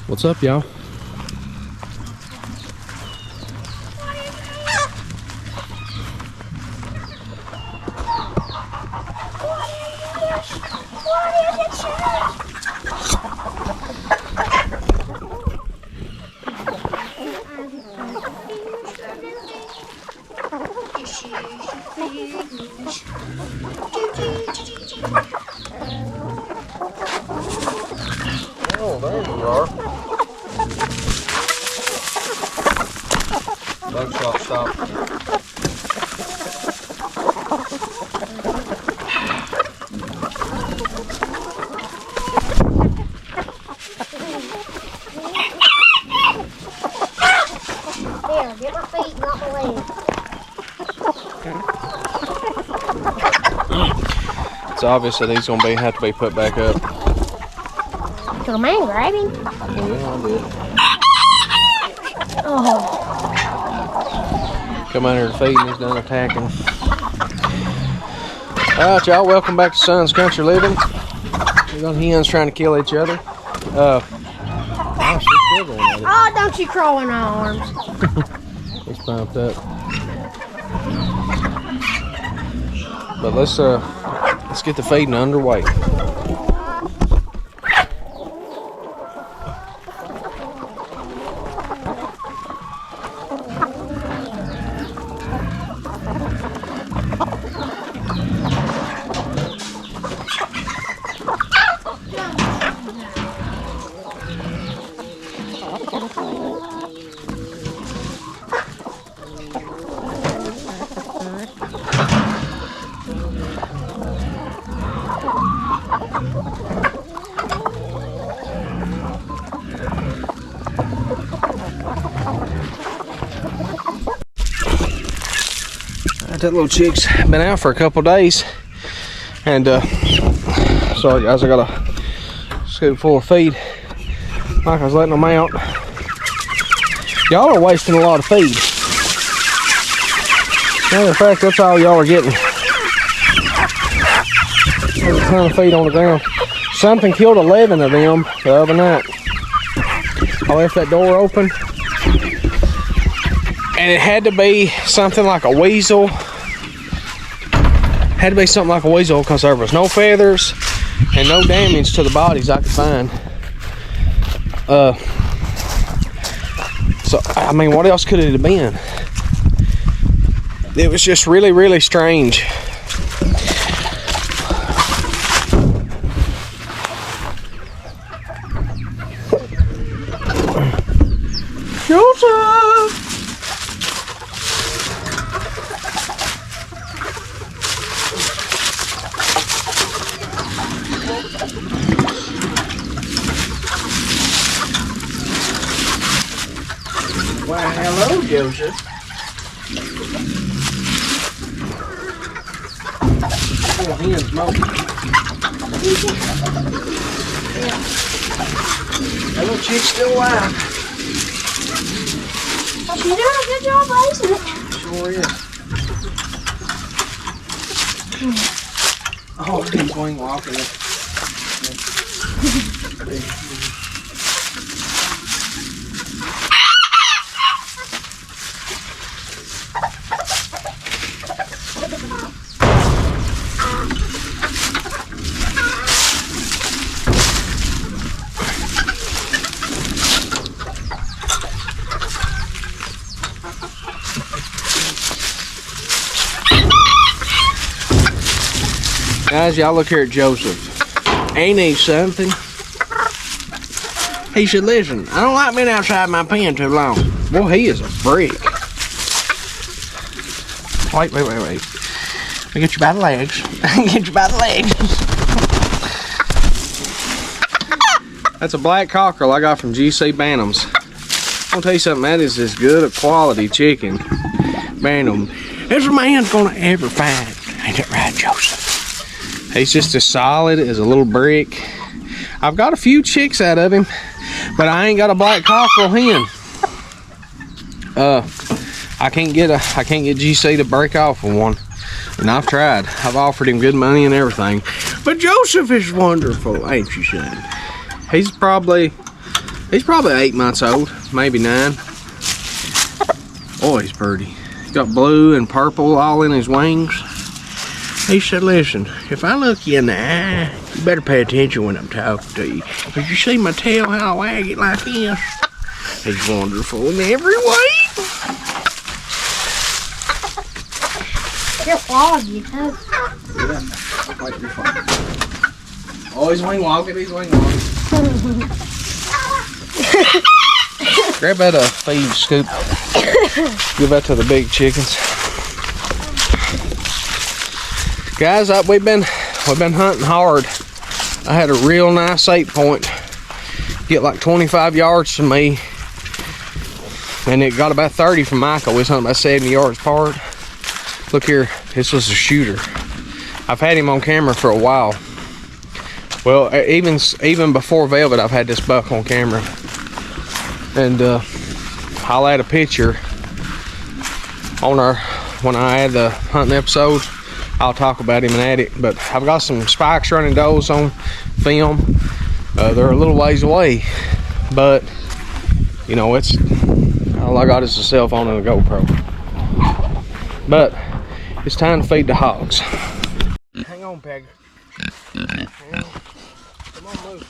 What's up, y'all? Oh, there you are. Buckshot stop. There, get my feet, not my legs. It's obvious that he's gonna have to be put back up. Come on, grab him. Yeah, I did. Oh. Come out here to feed and he's done attacking. Alright, y'all, welcome back to Son's Country Living. We got hens trying to kill each other. She's still going at it. Oh, don't you crawl in my arms. He's pumped up. But let's get the feeding underway. That little chick's been out for a couple days, and sorry guys, I got a scoop full of feed. Like I was letting them out. Y'all are wasting a lot of feed. Matter of fact, that's all y'all are getting. There's a ton of feed on the ground. Something killed 11 of them the other night. I left that door open, and it had to be something like a weasel. Had to be something like a weasel because there was no feathers and no damage to the bodies I could find. So, I mean, what else could it have been? It was just really, really strange. Joseph! Well, hello, Joseph. Oh, hen's smoking. Yeah. That little chick's still alive. She's doing a good job raising it. Sure is. Oh, he's going walking. Guys, y'all look here at Joseph. Ain't he something? He should listen. I don't like being outside my pen too long. Boy, he is a freak. Wait. I get you by the legs. Get you by the legs. That's a black cockerel I got from GC Bantams. I'll tell you something, that is as good a quality chicken Bantam as a man's gonna ever find. Ain't that right, Joseph? He's just as solid as a little brick. I've got a few chicks out of him, but I ain't got a black cockerel hen. I can't get GC to break off with one, and I've tried. I've offered him good money and everything, but Joseph is wonderful, ain't you, son? He's probably He's probably 8 months old, maybe 9. Oh, he's pretty. He's got blue and purple all in his wings. He said, listen, if I look you in the eye, you better pay attention when I'm talking to you. If you see my tail, how I wag it like this. He's wonderful in every way. You're foggy, huh? Yeah, like you're fine. Oh, he's wing walking, he's wing walking. Grab that feed scoop. Give that to the big chickens. Guys, we've been hunting hard. I had a real nice 8-point. Get like 25 yards from me. And it got about 30 from Michael. We was hunting about 70 yards apart. Look here, this was a shooter. I've had him on camera for a while. Well, even before Velvet, I've had this buck on camera. And I'll add a picture on when I add the hunting episode. I'll talk about him and add it, but I've got some spikes running does on film. They're a little ways away, but you know, it's all I got is a cell phone and a GoPro. But it's time to feed the hogs. Hang on, Peg. Come on, move.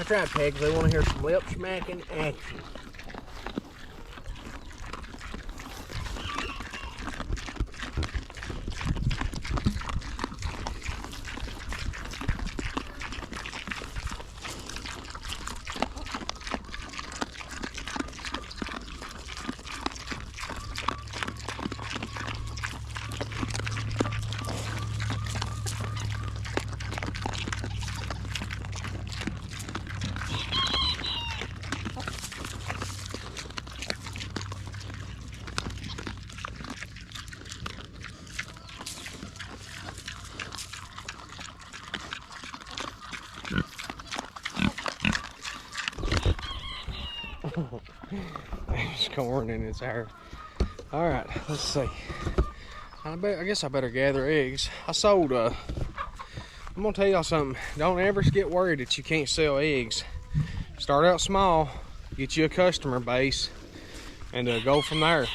That's right, Pegs. They want to hear some lip smacking action. There's corn in his hair. All right, let's see. I guess I better gather eggs. I'm gonna tell y'all something. Don't ever get worried that you can't sell eggs. Start out small, get you a customer base, and go from there.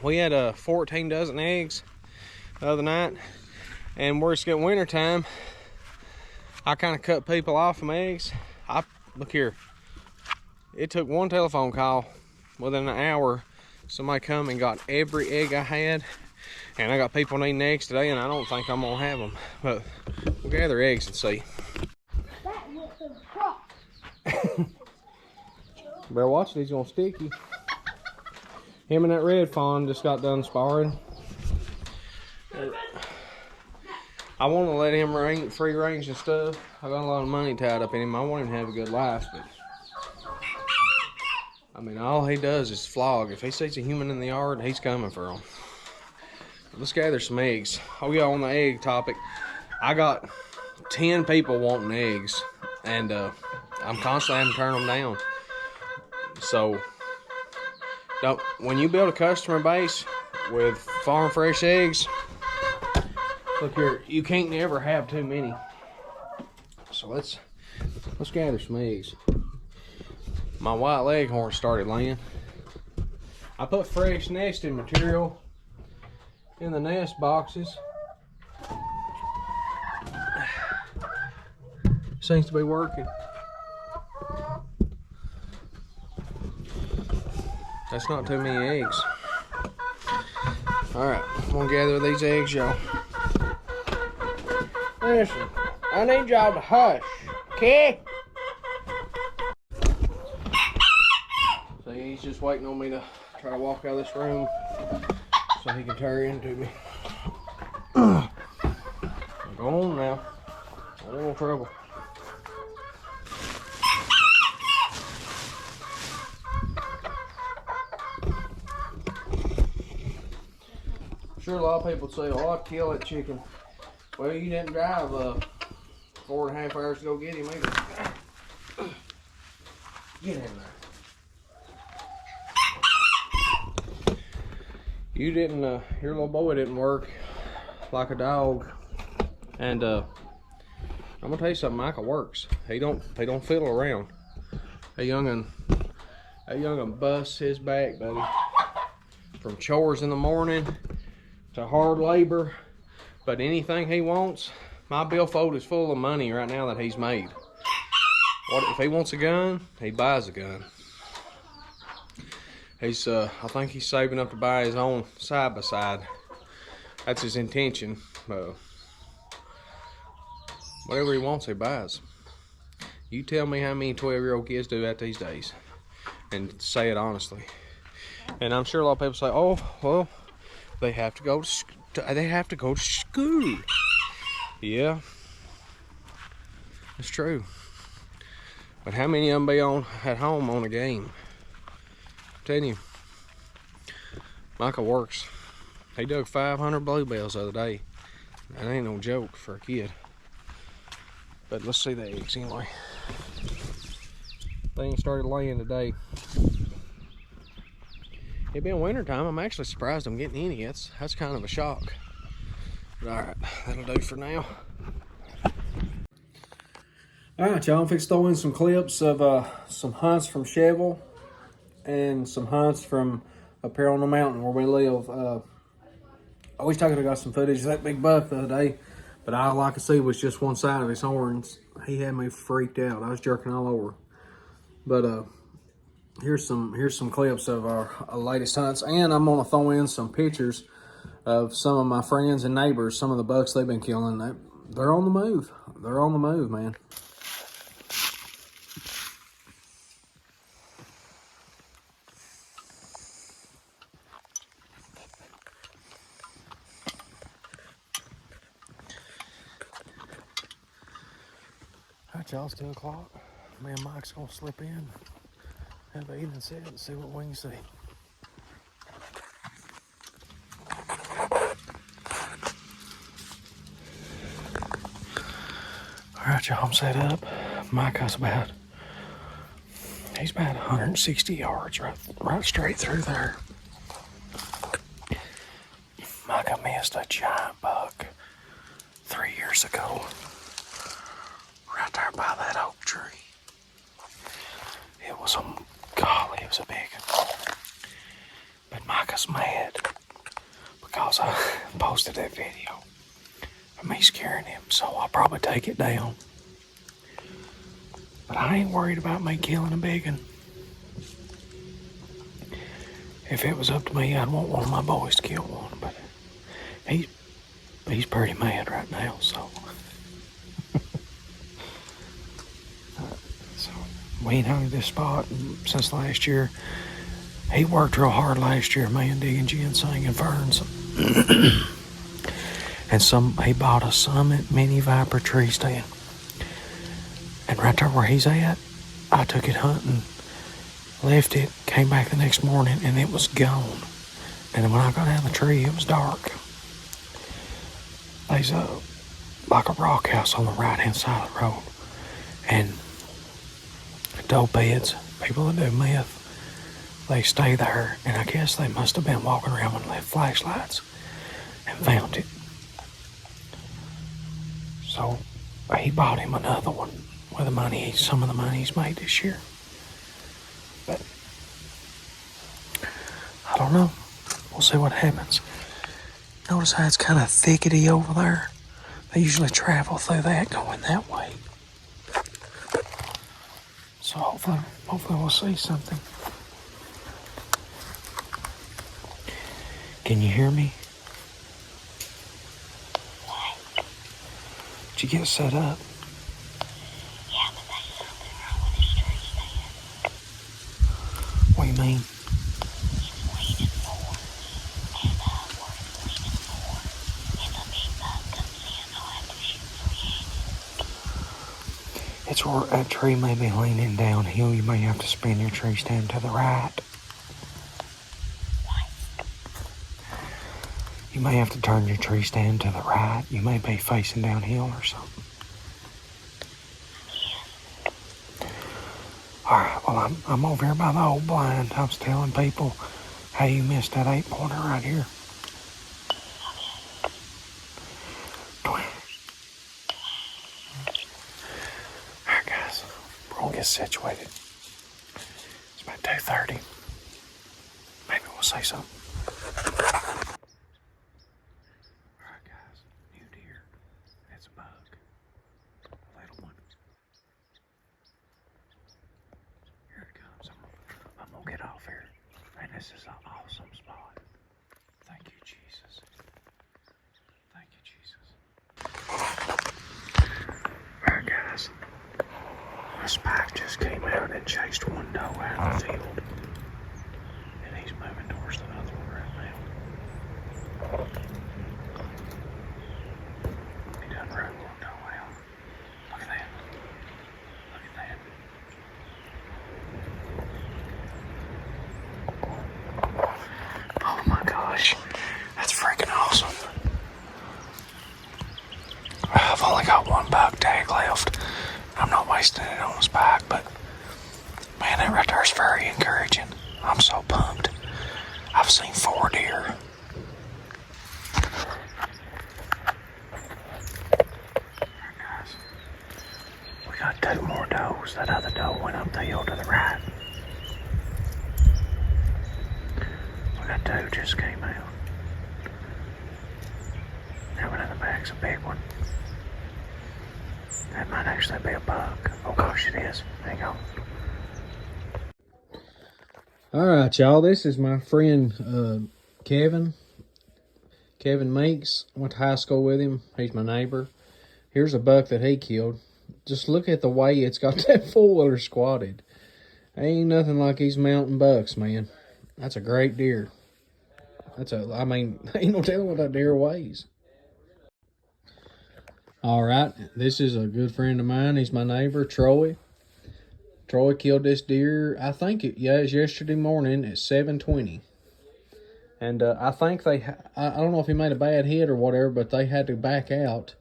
We had 14 dozen eggs the other night, and where it's getting winter time, I kind of cut people off from eggs. Look here. It took one telephone call within an hour. Somebody come and got every egg I had, and I got people needing eggs today, and I don't think I'm gonna have them. But we'll gather eggs and see. That looks so cross. Better watch it, he's gonna stick you. Him and that red fawn just got done sparring. I want to let him free range and stuff. I got a lot of money tied up in him. I want him to have a good life, but I mean, all he does is flog. If he sees a human in the yard, he's coming for him. Let's gather some eggs. Oh yeah, on the egg topic, I got 10 people wanting eggs, and I'm constantly having to turn them down. So, when you build a customer base with farm fresh eggs, look here, you can't never have too many. So let's gather some eggs. My white leghorn started laying. I put fresh nesting material in the nest boxes. Seems to be working. That's not too many eggs. Alright, I'm gonna gather these eggs, y'all. Listen, I need y'all to hush, okay? So he's just waiting on me to try to walk out of this room so he can tear into me. Go on now. I don't want trouble. Sure, a lot of people say, "Oh, I'd kill that chicken." Well, you didn't drive 4.5 hours to go get him either. Get in there. You didn't. Your little boy didn't work like a dog. And I'm gonna tell you something. Michael works. He don't fiddle around. That young'un busts his back, buddy. From chores in the morning to hard labor, but anything he wants, my billfold is full of money right now that he's made. What if he wants a gun? He buys a gun. He's I think he's saving up to buy his own side by side. That's his intention. Whatever he wants, he buys. You tell me how many 12-year-old kids do that these days, and say it honestly. And I'm sure a lot of people say, "Oh, well, they have to go to school." Yeah, it's true. But how many of them be at home on a game? I'm telling you, Michael works. He dug 500 bluebells the other day. That ain't no joke for a kid. But let's see the eggs anyway. They ain't started laying today. It being winter time, I'm actually surprised I'm getting any. That's kind of a shock. But alright, that'll do for now. Alright, y'all, I'm fixing to throw in some clips of some hunts from Cheval and some hunts from up here on the mountain where we live. I wish I could have got some footage of that big buck the other day, but all I could see was just one side of his horns. He had me freaked out. I was jerking all over. But here's some clips of our latest hunts, and I'm gonna throw in some pictures of some of my friends and neighbors, some of the bucks they've been killing. They're on the move. They're on the move, man. All right, y'all, it's 2 o'clock. Me and Mike's gonna slip in, have the evening set, and see what we can see. All right, y'all, I'm set up. Mike's he's about 160 yards right straight through there. Micah missed a giant buck 3 years ago, right there by that oak tree. It was a big one. But Micah's mad because I posted that video of me scaring him, so I'll probably take it down. But I ain't worried about me killing a big one. If it was up to me, I'd want one of my boys to kill one, but he's pretty mad right now, so. So we ain't hunted this spot since last year. He worked real hard last year, man, digging ginseng and ferns. And he bought a Summit mini Viper tree stand. And right there where he's at, I took it hunting, left it, came back the next morning, and it was gone. And then when I got down the tree, it was dark. There's like a rock house on the right-hand side of the road. And dope heads, people that do meth, they stay there, and I guess they must have been walking around and left flashlights and found it. So he bought him another one with some of the money he's made this year. But I don't know. We'll see what happens. Notice how it's kind of thickety over there? They usually travel through that going that way. So hopefully we'll see something. Can you hear me? What? Did you get set up? Yeah, but there's something wrong with this tree stand. What do you mean? It's leaning forward. And what it's leaning forward, if a big bug comes in, I'll have to shoot for it. It's where that tree may be leaning downhill. You may have to spin your tree stand to the right. What? You may have to turn your tree stand to the right. You may be facing downhill or something. Alright, well, I'm over here by the old blind. I was telling people how you missed that 8-pointer right here. Alright, guys, we're gonna get situated. It's about 2:30. Maybe we'll say something. Alright, guys, new deer. It's a bug. A little one. Here it comes. I'm gonna get off here. Man, this is an awesome spot. Thank you, Jesus. Thank you, Jesus. Alright, guys. A spike just came out and chased one doe out of the field. And he's moving towards the other one right now. He done run one doe out. Look at that. Look at that. Oh my gosh. That's freaking awesome. I've only got one buck tag left. I'm not wasting it on a spike, but man, that right there is very encouraging. I'm so pumped. I've seen 4 deer. Alright, guys. We got 2 more does. That other doe went up the hill to the right. We got 2 just came out. That one in the back's a big one. That might actually be a buck. Oh gosh, it is. Hang on. Alright, y'all. This is my friend Kevin. Kevin Meeks. I went to high school with him. He's my neighbor. Here's a buck that he killed. Just look at the way it's got that 4-wheeler squatted. Ain't nothing like these mountain bucks, man. That's a great deer. I mean, ain't no telling what that deer weighs. All right, this is a good friend of mine. He's my neighbor, Troy. Troy killed this deer, I think it was yesterday morning at 7:20. And I think I don't know if he made a bad hit or whatever, but they had to back out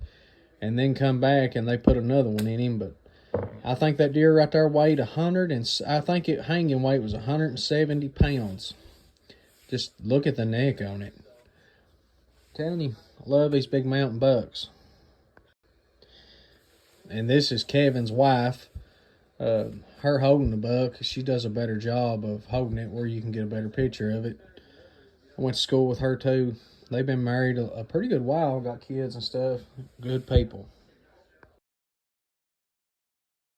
and then come back and they put another one in him. But I think that deer right there weighed 100, and I think it hanging weight was 170 pounds. Just look at the neck on it. I'm telling you, I love these big mountain bucks. And this is Kevin's wife. Her holding the buck. She does a better job of holding it where you can get a better picture of it. I went to school with her too. They've been married a pretty good while. Got kids and stuff. Good people.